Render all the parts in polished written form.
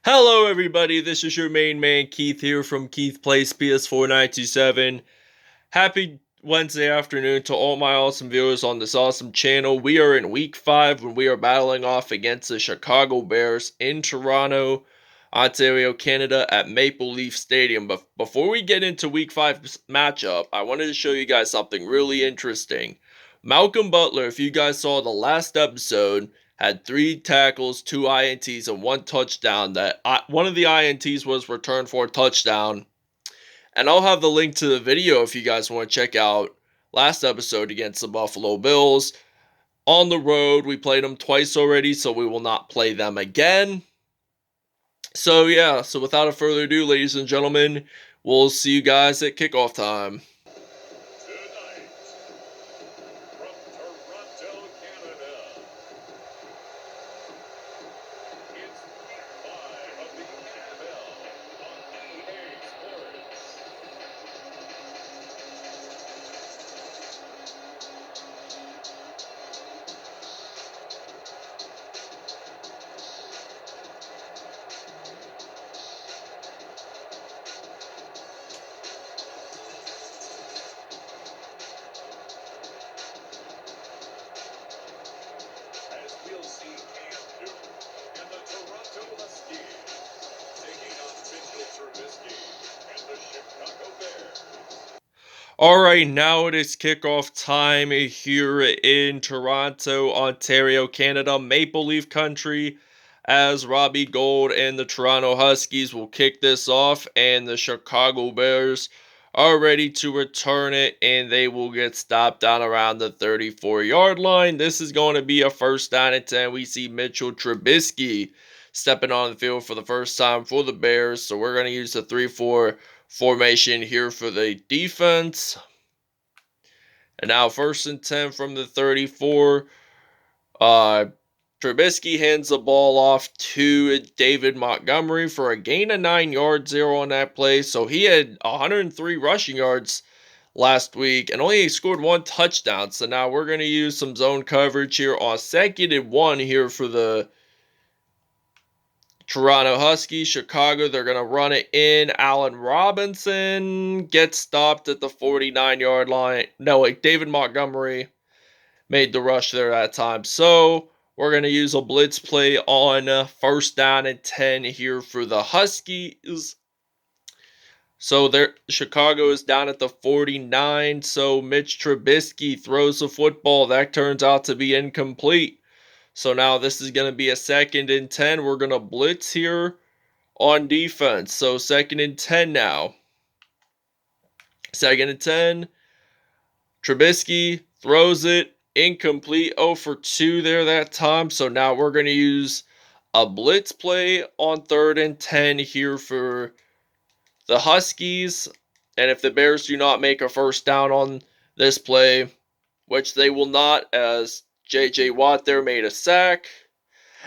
Hello, everybody. This is your main man, Keith, here from Keith Plays PS4 927. Happy Wednesday afternoon to all my awesome viewers on this awesome channel. We are in week 5 when we are battling off against the Chicago Bears in Toronto, Ontario, Canada at Maple Leaf Stadium. But before we get into week 5 matchup, I wanted to show you guys something really interesting. Malcolm Butler, if you guys saw the last episode, had 3 tackles, 2 INTs, and 1 touchdown. One of the INTs was returned for a touchdown. And I'll have the link to the video if you guys want to check out last episode against the Buffalo Bills. On the road, we played them twice already, so we will not play them again. So yeah, so without further ado, ladies and gentlemen, we'll see you guys at kickoff time. Tonight, from Toronto, Canada, it's week 5 of the NFL on EA Sports. As we'll see Cam Newton and the Toronto Huskies taking on Mitchell Trubisky and the Chicago Bears. Alright, now it is kickoff time here in Toronto, Ontario, Canada, Maple Leaf Country, as Robbie Gould and the Toronto Huskies will kick this off, and the Chicago Bears are ready to return it, and they will get stopped down around the 34-yard line. This is going to be a first down and 10. We see Mitchell Trubisky stepping on the field for the first time for the Bears, so we're going to use the 3-4 formation here for the defense. And now 1st and 10 from the 34. Trubisky hands the ball off to David Montgomery for a gain of 9 yards, 0 on that play. So he had 103 rushing yards last week and only scored 1 touchdown. So now we're going to use some zone coverage here on 2nd and 1 here for the Toronto Huskies. Chicago, they're going to run it in. Allen Robinson gets stopped at the 49-yard line. No, David Montgomery made the rush there at that time. So we're going to use a blitz play on 1st down and 10 here for the Huskies. So Chicago is down at the 49. So Mitch Trubisky throws the football. That turns out to be incomplete. So now this is going to be a 2nd and 10. We're going to blitz here on defense. So 2nd and 10 now. 2nd and 10. Trubisky throws it. Incomplete. 0 for 2 there that time. So now we're going to use a blitz play on 3rd and 10 here for the Huskies. And if the Bears do not make a first down on this play, which they will not, as J.J. Watt there made a sack.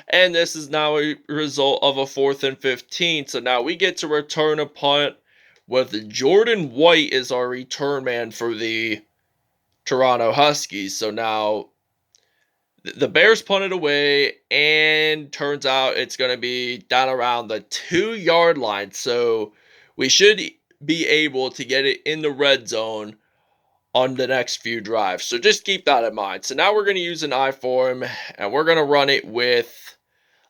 And this is now a result of a 4th and 15. So now we get to return a punt with Jordan White as our return man for the Toronto Huskies. So now the Bears punted away, and turns out it's going to be down around the 2-yard line. So we should be able to get it in the red zone on the next few drives. So just keep that in mind. So now we're going to use an I form, and we're going to run it with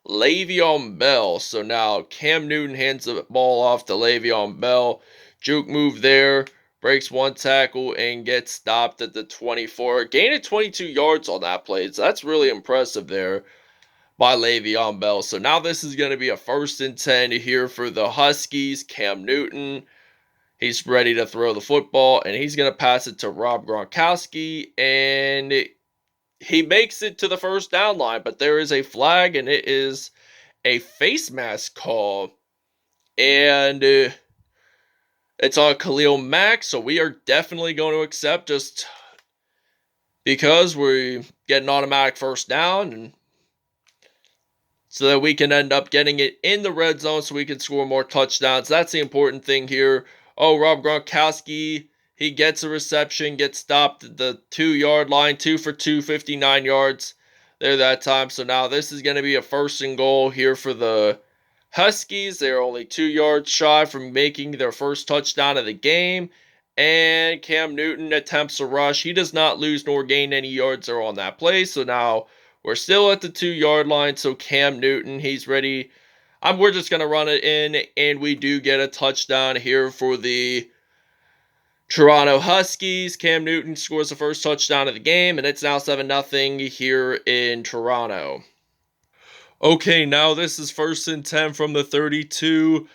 Le'Veon Bell. So now Cam Newton hands the ball off to Le'Veon Bell. Juke move there. Breaks 1 tackle and gets stopped at the 24. Gain of 22 yards on that play. So that's really impressive there by Le'Veon Bell. So now this is going to be a 1st and 10 here for the Huskies. Cam Newton. He's ready to throw the football, and he's going to pass it to Rob Gronkowski, and he makes it to the 1st down line, but there is a flag, and it is a face mask call, and it's on Khalil Mack, so we are definitely going to accept just because we get an automatic 1st down, and so that we can end up getting it in the red zone so we can score more touchdowns. That's the important thing here. Oh, Rob Gronkowski, he gets a reception, gets stopped at the 2-yard line, 2 for 2, 59 yards there that time. So now this is going to be a 1st and goal here for the Huskies, they're only 2 yards shy from making their first touchdown of the game. And Cam Newton attempts a rush. He does not lose nor gain any yards there on that play. So now we're still at the 2 yard line. So Cam Newton, he's ready. We're just going to run it in. And we do get a touchdown here for the Toronto Huskies. Cam Newton scores the first touchdown of the game. And it's now 7-0 here in Toronto. Okay, now this is 1st and 10 from the 32.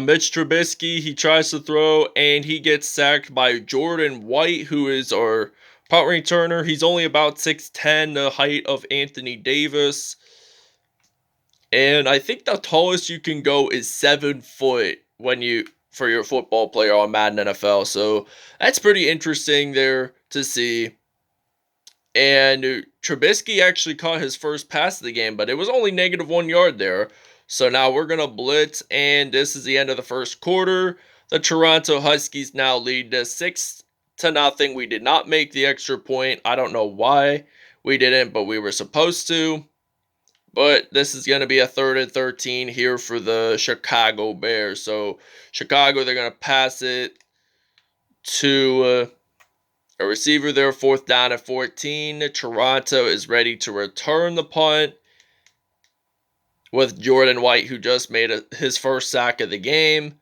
Mitch Trubisky, he tries to throw, and he gets sacked by Jordan White, who is our punt returner. He's only about 6'10", the height of Anthony Davis. And I think the tallest you can go is 7 foot for your football player on Madden NFL. So that's pretty interesting there to see. And Trubisky actually caught his first pass of the game, but it was only -1 yard there. So now we're going to blitz, and this is the end of the first quarter. The Toronto Huskies now lead to 6-0. We did not make the extra point. I don't know why we didn't, but we were supposed to. But this is going to be a 3rd and 13 here for the Chicago Bears. So Chicago, they're going to pass it to a receiver there, 4th down at 14. Toronto is ready to return the punt with Jordan White, who just made his first sack of the game.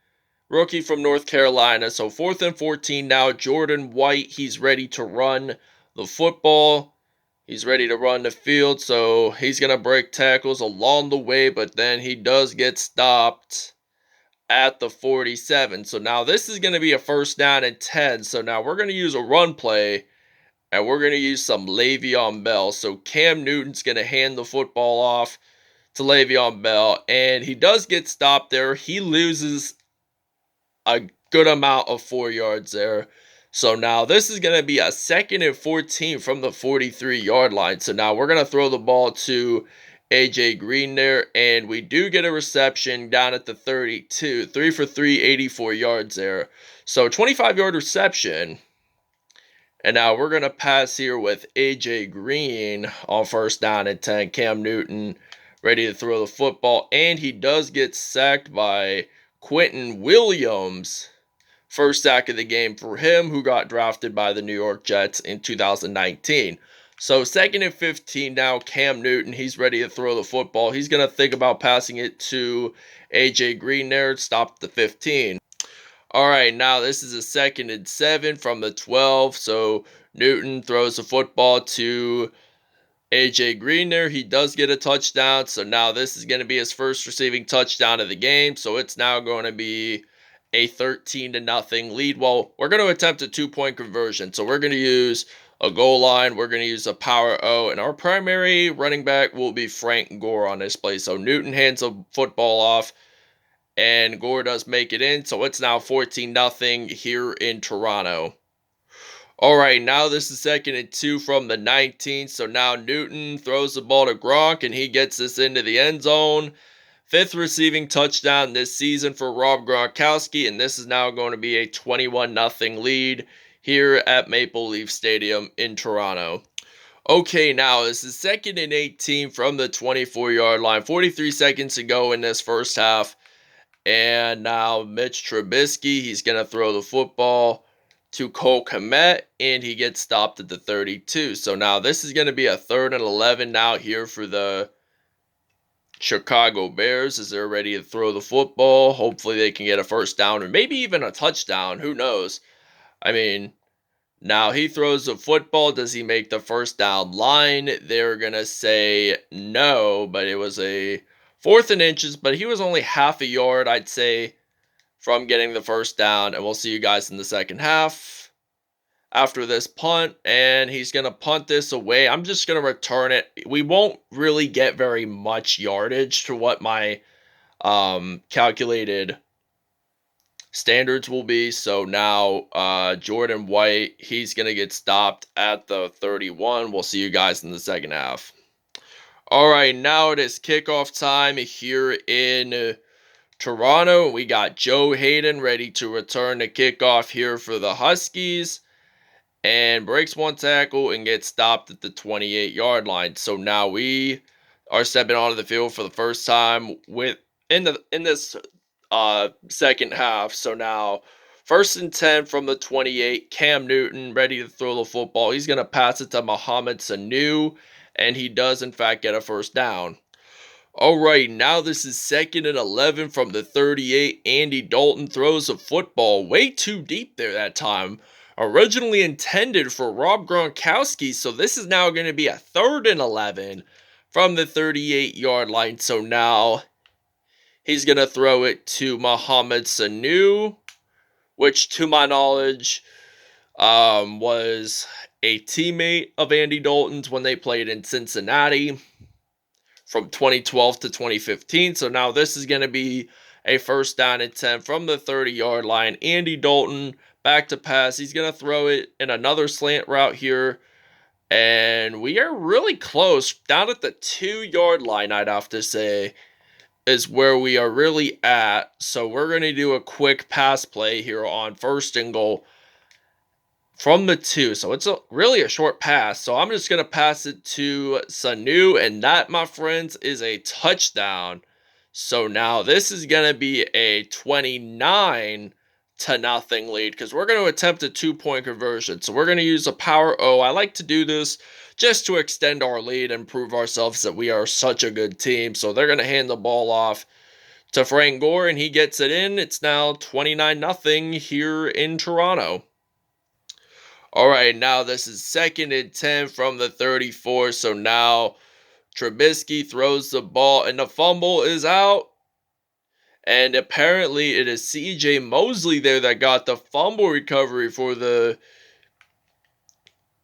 Rookie from North Carolina. So 4th and 14 now. Jordan White, he's ready to run the football. He's ready to run the field. So he's going to break tackles along the way, but then he does get stopped at the 47. So now this is going to be a 1st down and 10. So now we're going to use a run play, and we're going to use some Le'Veon Bell. So Cam Newton's going to hand the football off to Le'Veon Bell, and he does get stopped there. He loses a good amount of 4 yards there. So now this is going to be a 2nd and 14 from the 43-yard line. So now we're going to throw the ball to AJ Green there, and we do get a reception down at the 32. 3 for 3, 84 yards there. So 25-yard reception. And now we're going to pass here with AJ Green on 1st down and 10. Cam Newton ready to throw the football, and he does get sacked by Quentin Williams. First sack of the game for him, who got drafted by the New York Jets in 2019. So 2nd and 15 now. Cam Newton, he's ready to throw the football. He's going to think about passing it to AJ Green there. Stop the 15. All right, now this is a 2nd and 7 from the 12. So Newton throws the football to AJ Green there. He does get a touchdown. So now this is going to be his first receiving touchdown of the game. So it's now going to be a 13-0 lead. Well, we're going to attempt a 2-point conversion. So we're going to use a goal line. We're going to use a power O. And our primary running back will be Frank Gore on this play. So Newton hands the football off, and Gore does make it in. So it's now 14-0 here in Toronto. All right, now this is 2nd and 2 from the 19. So now Newton throws the ball to Gronk, and he gets this into the end zone. 5th receiving touchdown this season for Rob Gronkowski, and this is now going to be a 21-0 lead here at Maple Leaf Stadium in Toronto. Okay, now this is 2nd and 18 from the 24-yard line. 43 seconds to go in this first half. And now Mitch Trubisky, he's going to throw the football to Cole Kmet, and he gets stopped at the 32. So now this is going to be a 3rd and 11 now here for the Chicago Bears as they're ready to throw the football. Hopefully they can get a 1st down or maybe even a touchdown. Who knows? I mean, now he throws the football. Does he make the 1st down line? They're going to say no, but it was a 4th and inches, but he was only half a yard, I'd say, from getting the 1st down. And we'll see you guys in the second half after this punt, and he's going to punt this away. I'm just going to return it. We won't really get very much yardage to what my calculated standards will be. So now Jordan White, he's going to get stopped at the 31. We'll see you guys in the second half. All right, now it is kickoff time here in Toronto. We got Joe Hayden ready to return the kickoff here for the Huskies, and breaks one tackle and gets stopped at the 28-yard line. So now we are stepping onto the field for the first time with in this second half. So now 1st and 10 from the 28. Cam Newton ready to throw the football. He's going to pass it to Mohammed Sanu, and he does in fact get a first down. All right, now this is 2nd and 11 from the 38. Andy Dalton throws a football way too deep there that time. Originally intended for Rob Gronkowski, so this is now going to be a 3rd and 11 from the 38-yard line. So now he's going to throw it to Mohammed Sanu, which to my knowledge was a teammate of Andy Dalton's when they played in Cincinnati from 2012 to 2015. So now this is going to be a 1st down and 10 from the 30-yard line. Andy Dalton back to pass. He's going to throw it in another slant route here. And we are really close. Down at the 2-yard line, I'd have to say, is where we are really at. So we're going to do a quick pass play here on 1st and goal from the 2. So it's really a short pass. So I'm just going to pass it to Sanu, and that, my friends, is a touchdown. So now this is going to be a 29-0 lead because we're going to attempt a 2-point conversion. So we're going to use a power O. I like to do this just to extend our lead and prove ourselves that we are such a good team. So they're going to hand the ball off to Frank Gore, and he gets it in. It's now 29-0 here in Toronto. All right, now this is 2nd and 10 from the 34. So now Trubisky throws the ball, and the fumble is out. And apparently it is CJ Mosley there that got the fumble recovery for the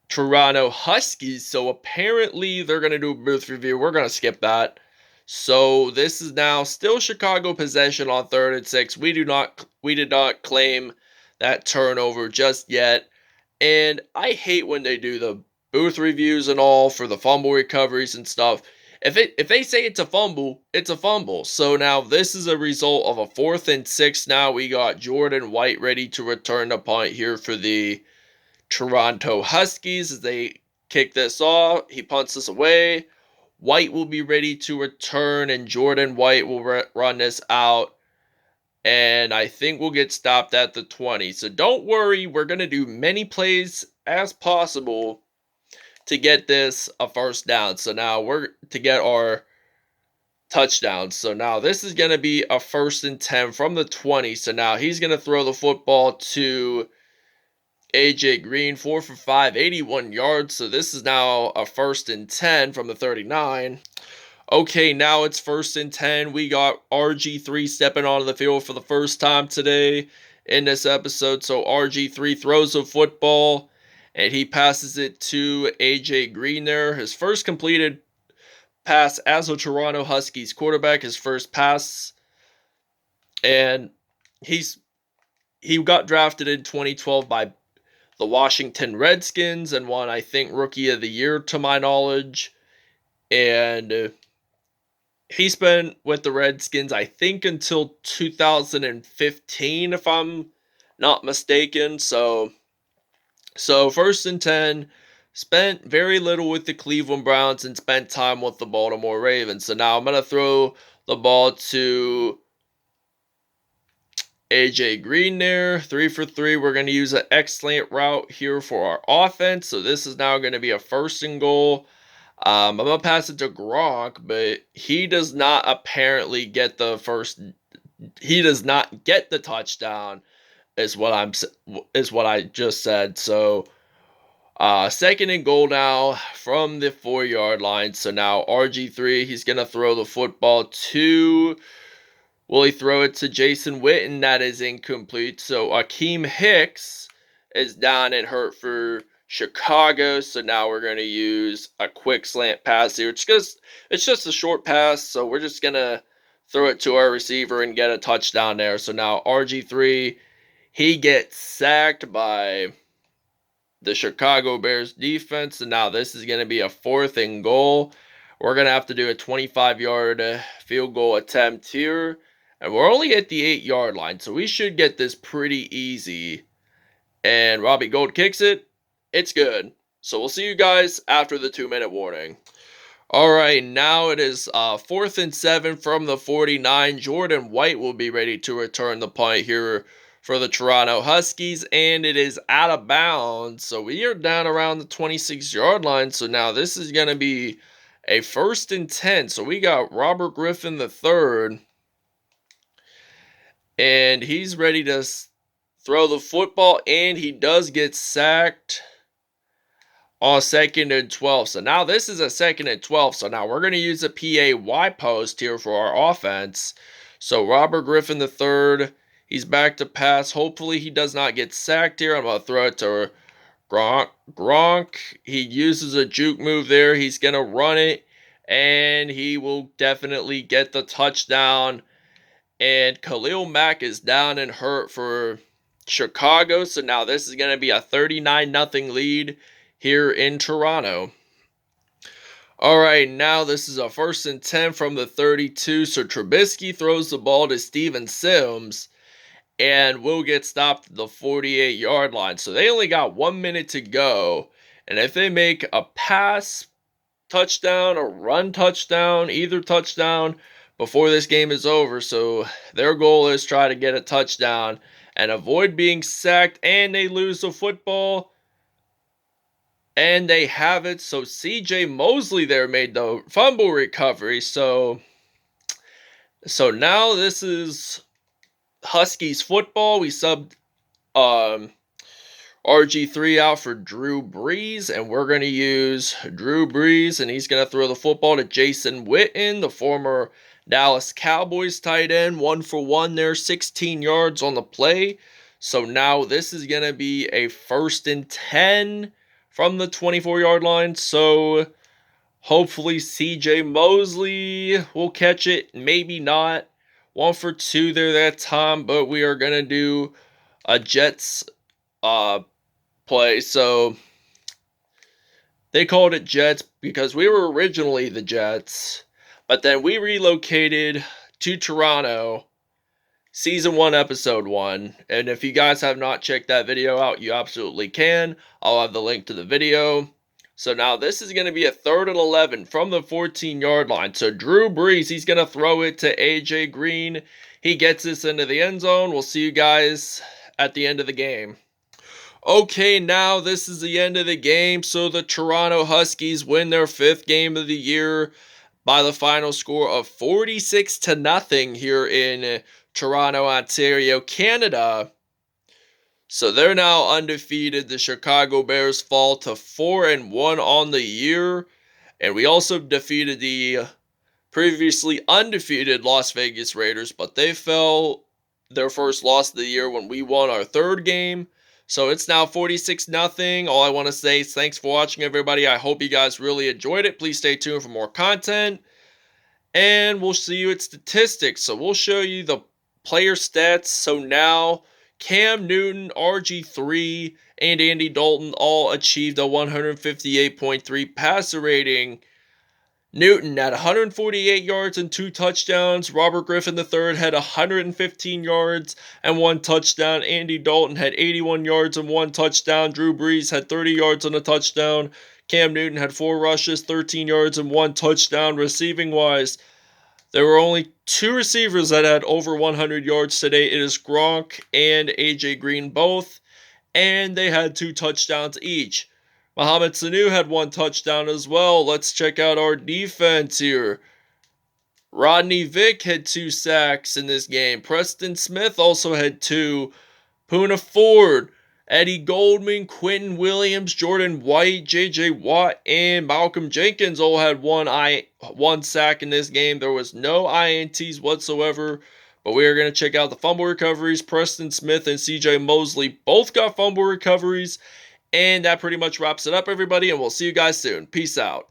Toronto Huskies. So apparently they're going to do a booth review. We're going to skip that. So this is now still Chicago possession on 3rd and 6. We did not claim that turnover just yet. And I hate when they do the booth reviews and all for the fumble recoveries and stuff. If they say it's a fumble, it's a fumble. So now this is a result of a 4th and 6. Now we got Jordan White ready to return the punt here for the Toronto Huskies as they kick this off. He punts this away. White will be ready to return, and Jordan White will run this out. And I think we'll get stopped at the 20. So don't worry, we're going to do many plays as possible to get this a 1st down. So now we're to get our touchdowns. So now this is going to be a 1st and 10 from the 20. So now he's going to throw the football to AJ Green, 4 for 5, 81 yards. So this is now a 1st and 10 from the 39. Okay, now it's 1st and 10. We got RG3 stepping onto the field for the first time today in this episode. So RG3 throws a football, and he passes it to AJ Green there. His first completed pass as a Toronto Huskies quarterback, his first pass. And he got drafted in 2012 by the Washington Redskins and won, I think, Rookie of the Year to my knowledge. And he's been with the Redskins, I think, until 2015, if I'm not mistaken. So 1st and 10, spent very little with the Cleveland Browns and spent time with the Baltimore Ravens. So now I'm going to throw the ball to AJ Green there, 3 for 3. We're going to use an excellent route here for our offense. So this is now going to be a 1st and goal. I'm going to pass it to Gronk, but he does not apparently get the he does not get the touchdown, is what I just said. So 2nd and goal now from the 4-yard line. So now RG3, he's going to throw the football to, will he throw it to Jason Witten? That is incomplete. So Akeem Hicks is down and hurt for Chicago. So now we're going to use a quick slant pass here. It's just a short pass. So we're just going to throw it to our receiver and get a touchdown there. So now RG3, he gets sacked by the Chicago Bears defense. And now this is going to be a 4th and goal. We're going to have to do a 25-yard field goal attempt here. And we're only at the 8-yard line. So we should get this pretty easy. And Robbie Gould kicks it. It's good. So we'll see you guys after the 2-minute warning. All right, now it is 4th and 7 from the 49. Jordan White will be ready to return the punt here for the Toronto Huskies, and it is out of bounds. So we are down around the 26-yard line. So now this is going to be a 1st and 10. So we got Robert Griffin III, and he's ready to throw the football, and he does get sacked on 2nd and 12. So now this is a 2nd and 12. So now we're going to use a PAY post here for our offense. So Robert Griffin III, he's back to pass. Hopefully he does not get sacked here. I'm going to throw it to Gronk. He uses a juke move there. He's going to run it, and he will definitely get the touchdown. And Khalil Mack is down and hurt for Chicago. So now this is going to be a 39-0 lead here in Toronto. All right, now this is a 1st and 10 from the 32. So Trubisky throws the ball to Steven Sims and will get stopped at the 48-yard line. So they only got 1 minute to go. And if they make a pass touchdown or run touchdown, either touchdown before this game is over. So their goal is try to get a touchdown and avoid being sacked, and they lose the football. And they have it. So CJ Mosley there made the fumble recovery. So now this is Huskies football. We subbed RG3 out for Drew Brees, and we're going to use Drew Brees, and he's going to throw the football to Jason Witten, the former Dallas Cowboys tight end, 1 for 1 there, 16 yards on the play. So now this is going to be a 1st and 10 from the 24-yard line. So hopefully CJ Mosley will catch it. Maybe not. 1 for 2 there that time, but we are going to do a Jets play. So they called it Jets because we were originally the Jets, but then we relocated to Toronto, Season 1, Episode 1. And if you guys have not checked that video out, you absolutely can. I'll have the link to the video. So now this is going to be a 3rd and 11 from the 14-yard line. So Drew Brees, he's going to throw it to AJ Green. He gets this into the end zone. We'll see you guys at the end of the game. Okay, now this is the end of the game. So the Toronto Huskies win their 5th game of the year by the final score of 46-0 here in Toronto, Ontario, Canada. So they're now undefeated. The Chicago Bears fall to 4-1 on the year. And we also defeated the previously undefeated Las Vegas Raiders, but they fell their first loss of the year when we won our 3rd game. So it's now 46-0. All I want to say is thanks for watching, everybody. I hope you guys really enjoyed it. Please stay tuned for more content. And we'll see you at statistics. So we'll show you the player stats. So now Cam Newton, RG3, and Andy Dalton all achieved a 158.3 passer rating. Newton had 148 yards and 2 touchdowns. Robert Griffin III had 115 yards and 1 touchdown. Andy Dalton had 81 yards and 1 touchdown. Drew Brees had 30 yards and a touchdown. Cam Newton had 4 rushes, 13 yards and 1 touchdown. Receiving wise, there were only 2 receivers that had over 100 yards today. It is Gronk and AJ Green both, and they had 2 touchdowns each. Mohammed Sanu had 1 touchdown as well. Let's check out our defense here. Rodney Vick had 2 sacks in this game. Preston Smith also had 2. Poona Ford, Eddie Goldman, Quentin Williams, Jordan White, J.J. Watt, and Malcolm Jenkins all had 1 sack in this game. There was no INTs whatsoever, but we are going to check out the fumble recoveries. Preston Smith and C.J. Mosley both got fumble recoveries. And that pretty much wraps it up, everybody, and we'll see you guys soon. Peace out.